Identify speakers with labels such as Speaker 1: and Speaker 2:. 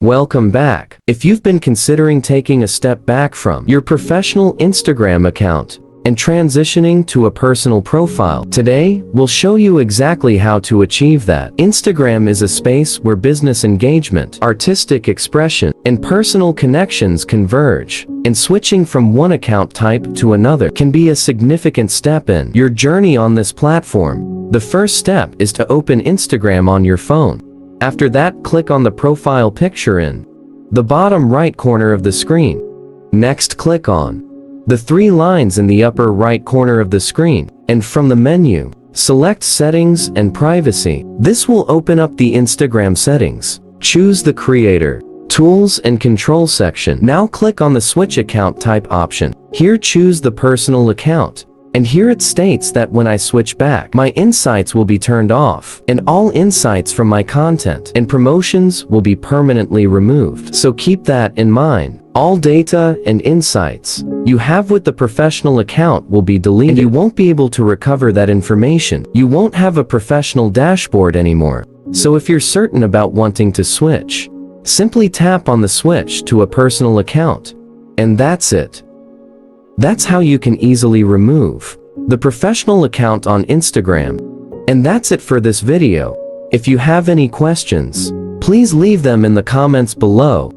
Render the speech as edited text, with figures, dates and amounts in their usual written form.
Speaker 1: Welcome back. If you've been considering taking a step back from your professional Instagram account and transitioning to a personal profile, today we'll show you exactly how to achieve that. Instagram is a space where business engagement, artistic expression, and personal connections converge, and switching from one account type to another can be a significant step in your journey on this platform. The first step is to open Instagram on your phone. After that, click on the profile picture in the bottom right corner of the screen. Next, click on the three lines in the upper right corner of the screen, and from the menu, select Settings and Privacy. This will open up the Instagram settings. Choose the Creator, Tools and Control section. Now click on the Switch Account Type option. Here choose the Personal Account. And here it states that when I switch back, my insights will be turned off, and all insights from my content and promotions will be permanently removed. So keep that in mind. All data and insights you have with the professional account will be deleted, and you won't be able to recover that information. You won't have a professional dashboard anymore. So if you're certain about wanting to switch, simply tap on the switch to a personal account, and that's it. That's how you can easily remove the professional account on Instagram. And that's it for this video. If you have any questions, please leave them in the comments below.